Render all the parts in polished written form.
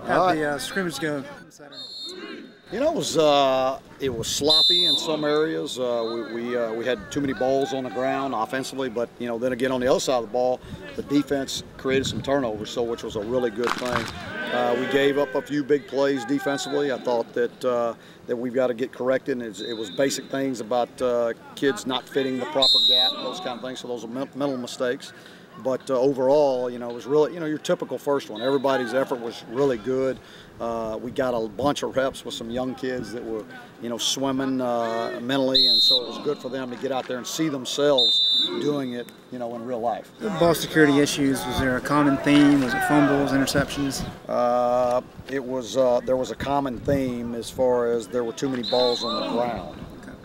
How'd the scrimmage go Saturday? You know, it was sloppy in some areas. We had too many balls on the ground offensively, but then again on the other side of the ball, the defense created some turnovers, which was a really good thing. We gave up a few big plays defensively. I thought that we've got to get corrected. It was basic things about kids not fitting the proper gap, those kind of things. So those are mental mistakes. But overall, it was really, your typical first one. Everybody's effort was really good. We got a bunch of reps with some young kids that were, swimming mentally, and so it was good for them to get out there and see themselves doing it, in real life. The ball security issues, was there a common theme? Was it fumbles, interceptions? There was a common theme as far as there were too many balls on the ground.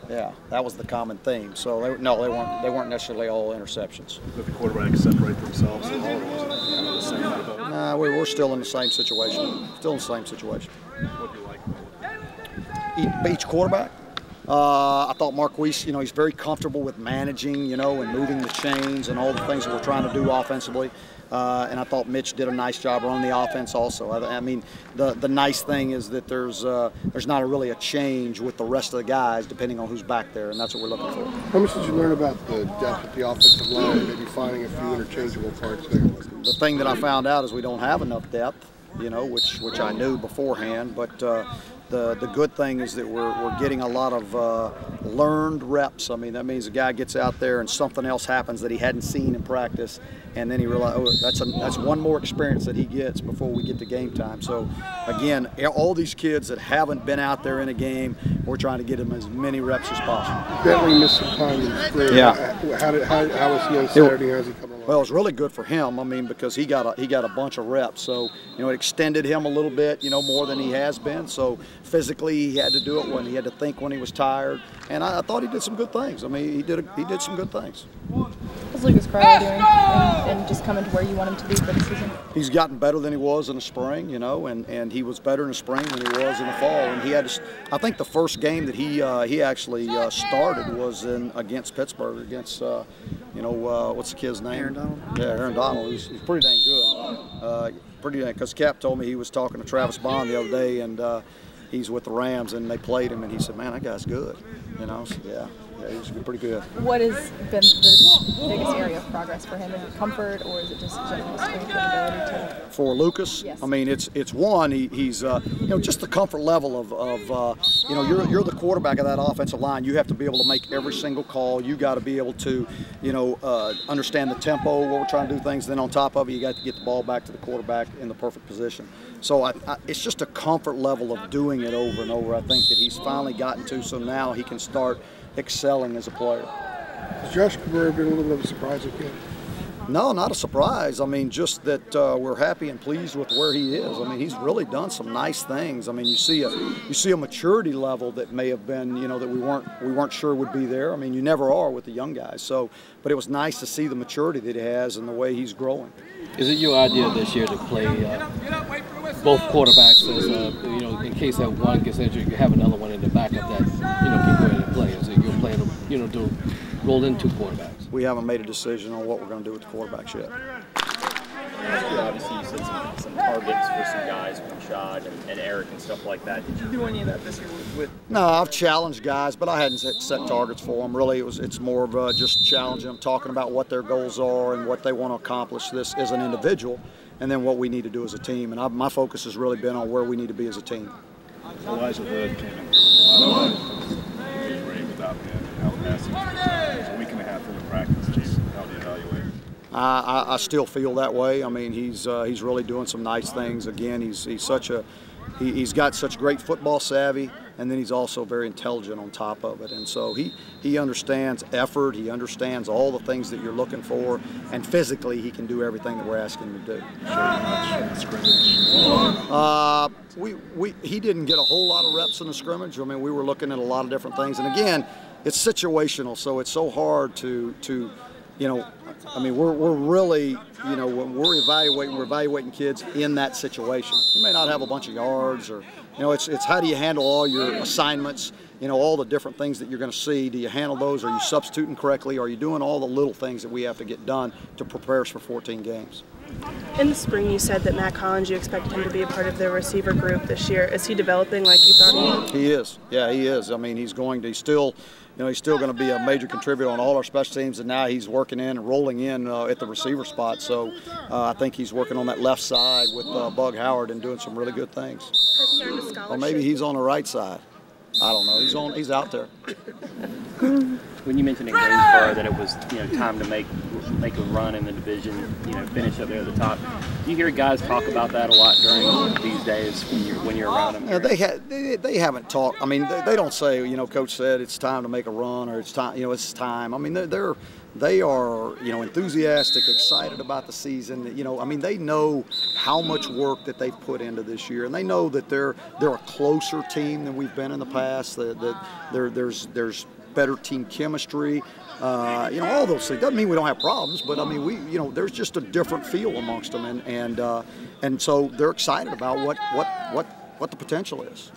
Yeah, that was the common theme. So they weren't necessarily all interceptions. Did the quarterbacks separate themselves at all, or was it kind of the same kind of boat? Nah, we're still in the same situation. Still in the same situation. What do you like? Each quarterback. I thought Marquise, he's very comfortable with managing, and moving the chains and all the things that we're trying to do offensively. And I thought Mitch did a nice job running the offense also. I mean, the nice thing is that there's not really a change with the rest of the guys depending on who's back there, and that's what we're looking for. How much did you learn about the depth of the offensive line, maybe finding a few interchangeable parts there? The thing that I found out is we don't have enough depth, which I knew beforehand, but the good thing is that we're getting a lot of learned reps. I mean, that means a guy gets out there and something else happens that he hadn't seen in practice, and then he realizes, oh, that's one more experience that he gets before we get to game time. So, again, all these kids that haven't been out there in a game, we're trying to get them as many reps as possible. Bentley missed some time in the spring. Yeah. How was he on Saturday? How's he coming along? Well, it was really good for him. I mean, because he got a bunch of reps, so it extended him a little bit, more than he has been. So physically, he had to do it when he had to think when he was tired, and I thought he did some good things. I mean, he did some good things. How's Lucas Crowley doing, and just coming to where you want him to be for the season? He's gotten better than he was in the spring, and he was better in the spring than he was in the fall. And he had, I think, the first game that he actually started was against Pittsburgh, against what's the kid's name? Aaron Donald. Yeah, Aaron Donald. He's pretty dang good. Because Cap told me he was talking to Travis Bond the other day, and he's with the Rams, and they played him, and he said, "Man, that guy's good." So, yeah, he was pretty good. What has been the biggest area of progress for him? Is it comfort, or is it just general strength and ability to? For Lucas, yes. I mean, it's one. He's just the comfort level of you're the quarterback of that offensive line. You have to be able to make every single call. You got to be able to understand the tempo, what we're trying to do things. Then on top of it, you got to get the ball back to the quarterback in the perfect position. So it's just a comfort level of doing it over and over. I think that he's finally gotten to, so now he can start excelling as a player. Has Josh Cabrera been a little bit of a surprise again? No, not a surprise. I mean, just that we're happy and pleased with where he is. I mean, he's really done some nice things. I mean, you see a maturity level that may have been, that we weren't sure would be there. I mean, you never are with the young guys. So, but it was nice to see the maturity that he has and the way he's growing. Is it your idea this year to play both quarterbacks as in case that one gets injured, you have another one in the backup that can go ahead and play? Is it your plan to roll in two quarterbacks? We haven't made a decision on what we're going to do with the quarterbacks yet. Obviously, you said some targets for some guys with Rashad and Eric and stuff like that. Did you do any of that this year with? No, I've challenged guys, but I hadn't set targets for them. Really, it's more of just challenging them, talking about what their goals are and what they want to accomplish this as an individual, and then what we need to do as a team. And my focus has really been on where we need to be as a team. Elijah Hood came in through a lot of age rate without him. How fast he was. A week and a half into practice. How do you evaluate it? I still feel that way. I mean, he's really doing some nice things. Again, he's got such great football savvy, and then he's also very intelligent on top of it. And so he understands effort. He understands all the things that you're looking for, and physically he can do everything that we're asking him to do. He didn't get a whole lot of reps in the scrimmage. I mean, we were looking at a lot of different things, and again, it's situational, so it's so hard to I mean, we're really, when we're evaluating kids in that situation. You may not have a bunch of yards, or, it's how do you handle all your assignments, all the different things that you're going to see. Do you handle those? Are you substituting correctly? Are you doing all the little things that we have to get done to prepare us for 14 games? In the spring, you said that Matt Collins, you expected him to be a part of the receiver group this year. Is he developing like you thought he would? He is. Yeah, he is. I mean, he's still going to be a major contributor on all our special teams, and now he's working in and rolling in at the receiver spot. So I think he's working on that left side with Bug Howard and doing some really good things. Has he earned a scholarship? Or maybe he's on the right side. I don't know. He's out there. When you mentioned in Greensboro that it was time to make a run in the division, finish up there at the top, do you hear guys talk about that a lot during these days when you're around them? Yeah, they haven't talked. I mean, they don't say Coach said it's time to make a run or it's time it's time. I mean they are enthusiastic, excited about the season. I mean they know how much work that they've put into this year, and they know that they're a closer team than we've been in the past. That there's better team chemistry, all those things. Doesn't mean we don't have problems, but I mean there's just a different feel amongst them, and so they're excited about what the potential is.